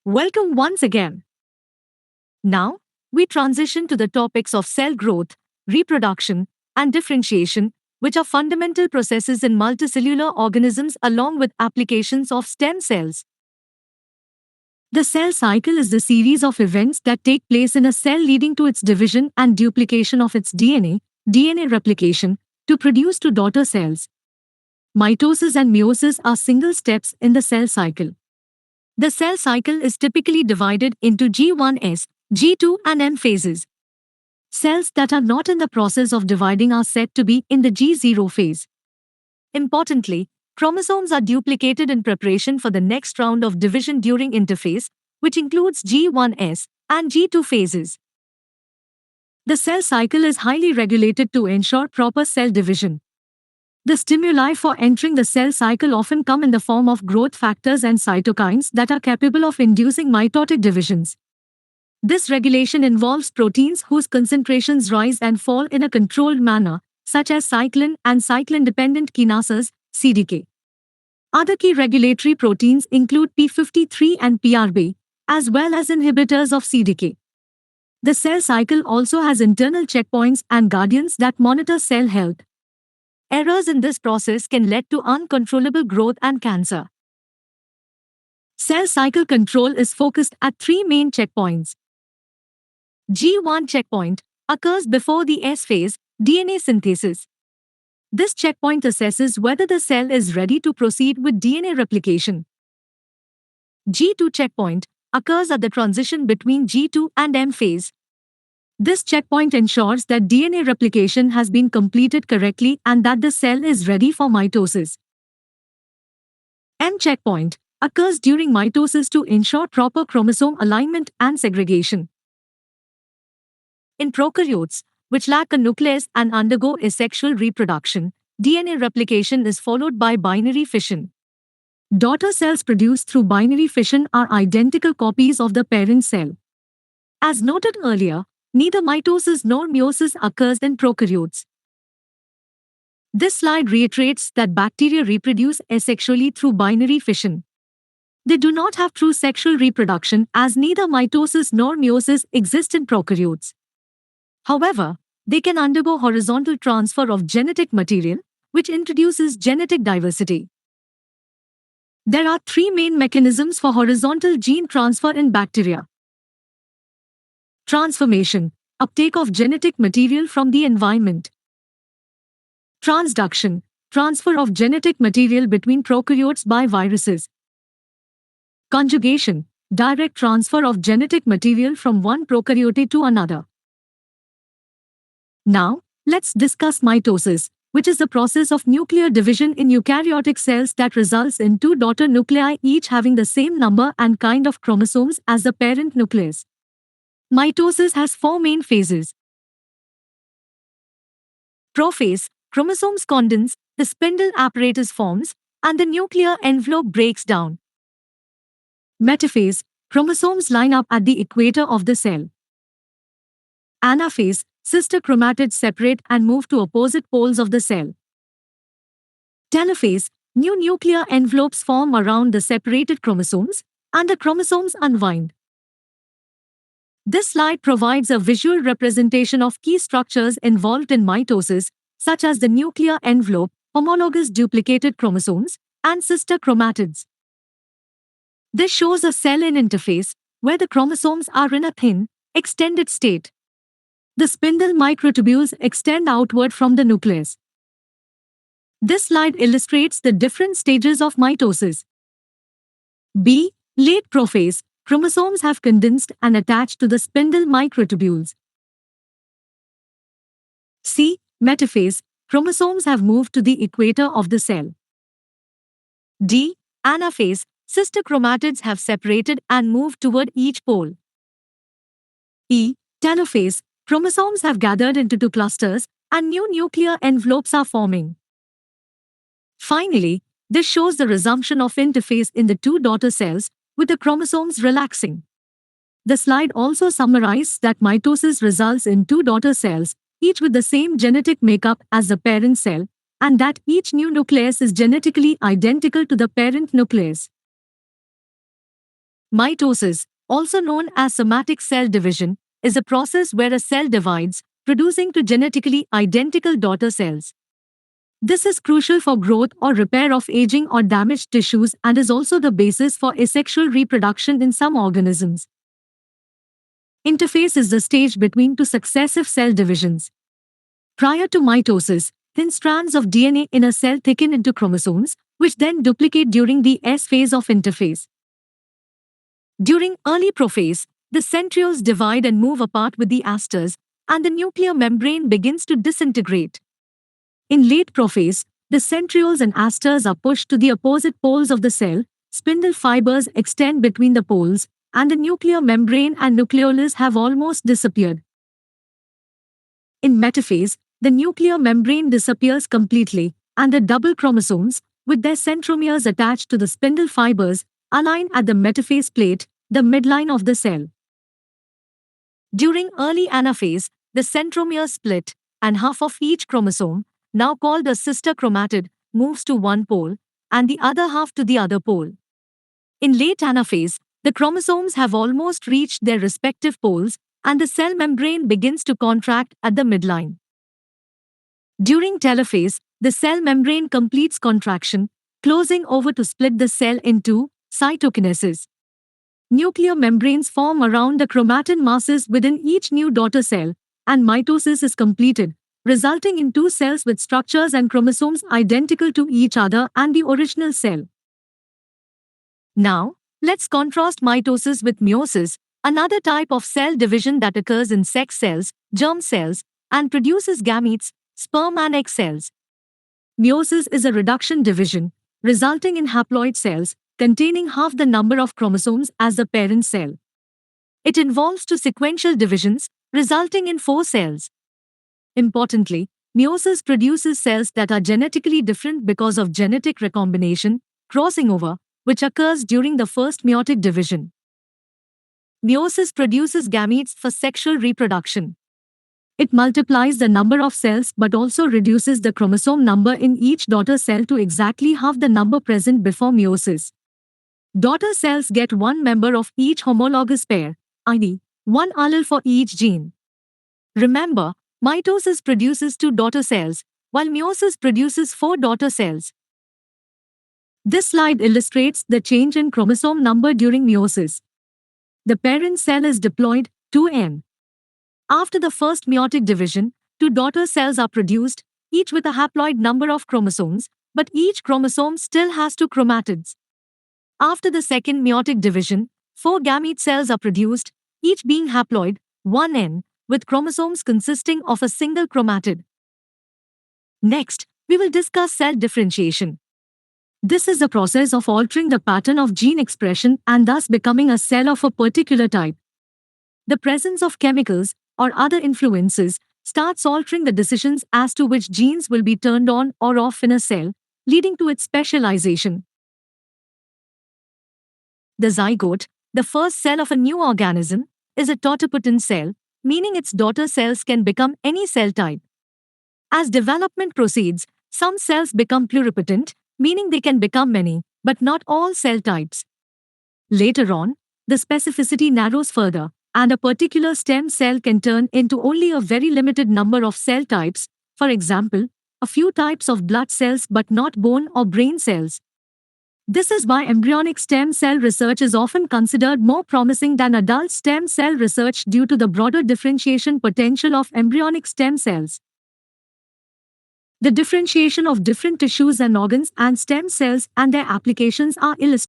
Welcome once again. Now, we transition to the topics of cell growth, reproduction, and differentiation, which are fundamental processes in multicellular organisms along with applications of stem cells. The cell cycle is the series of events that take place in a cell leading to its division and duplication of its DNA replication, to produce two daughter cells. Mitosis and meiosis are single steps in the cell cycle. The cell cycle is typically divided into G1S, G2 and M phases. Cells that are not in the process of dividing are said to be in the G0 phase. Importantly, chromosomes are duplicated in preparation for the next round of division during interphase, which includes G1S and G2 phases. The cell cycle is highly regulated to ensure proper cell division. The stimuli for entering the cell cycle often come in the form of growth factors and cytokines that are capable of inducing mitotic divisions. This regulation involves proteins whose concentrations rise and fall in a controlled manner, such as cyclin and cyclin-dependent kinases, CDK. Other key regulatory proteins include P53 and PRB, as well as inhibitors of CDK. The cell cycle also has internal checkpoints and guardians that monitor cell health. Errors in this process can lead to uncontrollable growth and cancer. Cell cycle control is focused at three main checkpoints. G1 checkpoint occurs before the S phase, DNA synthesis. This checkpoint assesses whether the cell is ready to proceed with DNA replication. G2 checkpoint occurs at the transition between G2 and M phase. This checkpoint ensures that DNA replication has been completed correctly and that the cell is ready for mitosis. M checkpoint occurs during mitosis to ensure proper chromosome alignment and segregation. In prokaryotes, which lack a nucleus and undergo asexual reproduction, DNA replication is followed by binary fission. Daughter cells produced through binary fission are identical copies of the parent cell. As noted earlier, neither mitosis nor meiosis occurs in prokaryotes. This slide reiterates that bacteria reproduce asexually through binary fission. They do not have true sexual reproduction as neither mitosis nor meiosis exist in prokaryotes. However, they can undergo horizontal transfer of genetic material, which introduces genetic diversity. There are three main mechanisms for horizontal gene transfer in bacteria. Transformation, uptake of genetic material from the environment. Transduction, transfer of genetic material between prokaryotes by viruses. Conjugation, direct transfer of genetic material from one prokaryote to another. Now, let's discuss mitosis, which is the process of nuclear division in eukaryotic cells that results in two daughter nuclei each having the same number and kind of chromosomes as the parent nucleus. Mitosis has four main phases. Prophase, chromosomes condense, the spindle apparatus forms, and the nuclear envelope breaks down. Metaphase, chromosomes line up at the equator of the cell. Anaphase, sister chromatids separate and move to opposite poles of the cell. Telophase, new nuclear envelopes form around the separated chromosomes, and the chromosomes unwind. This slide provides a visual representation of key structures involved in mitosis, such as the nuclear envelope, homologous duplicated chromosomes, and sister chromatids. This shows a cell in interphase, where the chromosomes are in a thin, extended state. The spindle microtubules extend outward from the nucleus. This slide illustrates the different stages of mitosis. B. Late prophase, chromosomes have condensed and attached to the spindle microtubules. C. Metaphase, chromosomes have moved to the equator of the cell. D. Anaphase, sister chromatids have separated and moved toward each pole. E. Telophase, chromosomes have gathered into two clusters, and new nuclear envelopes are forming. Finally, this shows the resumption of interphase in the two daughter cells, with the chromosomes relaxing. The slide also summarizes that mitosis results in two daughter cells, each with the same genetic makeup as the parent cell, and that each new nucleus is genetically identical to the parent nucleus. Mitosis, also known as somatic cell division, is a process where a cell divides, producing two genetically identical daughter cells. This is crucial for growth or repair of aging or damaged tissues and is also the basis for asexual reproduction in some organisms. Interphase is the stage between two successive cell divisions. Prior to mitosis, thin strands of DNA in a cell thicken into chromosomes, which then duplicate during the S phase of interphase. During early prophase, the centrioles divide and move apart with the asters, and the nuclear membrane begins to disintegrate. In late prophase, the centrioles and asters are pushed to the opposite poles of the cell, spindle fibers extend between the poles, and the nuclear membrane and nucleolus have almost disappeared. In metaphase, the nuclear membrane disappears completely, and the double chromosomes, with their centromeres attached to the spindle fibers, align at the metaphase plate, the midline of the cell. During early anaphase, the centromeres split, and half of each chromosome, now called a sister chromatid, moves to one pole, and the other half to the other pole. In late anaphase, the chromosomes have almost reached their respective poles, and the cell membrane begins to contract at the midline. During telophase, the cell membrane completes contraction, closing over to split the cell in two, cytokinesis. Nuclear membranes form around the chromatin masses within each new daughter cell, and mitosis is completed, resulting in two cells with structures and chromosomes identical to each other and the original cell. Now, let's contrast mitosis with meiosis, another type of cell division that occurs in sex cells, germ cells, and produces gametes, sperm and egg cells. Meiosis is a reduction division, resulting in haploid cells containing half the number of chromosomes as the parent cell. It involves two sequential divisions, resulting in 4 cells. Importantly, meiosis produces cells that are genetically different because of genetic recombination, crossing over, which occurs during the first meiotic division. Meiosis produces gametes for sexual reproduction. It multiplies the number of cells but also reduces the chromosome number in each daughter cell to exactly half the number present before meiosis. Daughter cells get one member of each homologous pair, i.e., one allele for each gene. Remember, mitosis produces 2 daughter cells, while meiosis produces 4 daughter cells. This slide illustrates the change in chromosome number during meiosis. The parent cell is diploid, 2n. After the first meiotic division, 2 daughter cells are produced, each with a haploid number of chromosomes, but each chromosome still has 2 chromatids. After the second meiotic division, 4 gamete cells are produced, each being haploid, 1n, with chromosomes consisting of a single chromatid. Next, we will discuss cell differentiation. This is the process of altering the pattern of gene expression and thus becoming a cell of a particular type. The presence of chemicals or other influences starts altering the decisions as to which genes will be turned on or off in a cell, leading to its specialization. The zygote, the first cell of a new organism, is a totipotent cell, meaning its daughter cells can become any cell type. As development proceeds, some cells become pluripotent, meaning they can become many, but not all cell types. Later on, the specificity narrows further, and a particular stem cell can turn into only a very limited number of cell types, for example, a few types of blood cells but not bone or brain cells. This is why embryonic stem cell research is often considered more promising than adult stem cell research due to the broader differentiation potential of embryonic stem cells. The differentiation of different tissues and organs and stem cells and their applications are illustrated.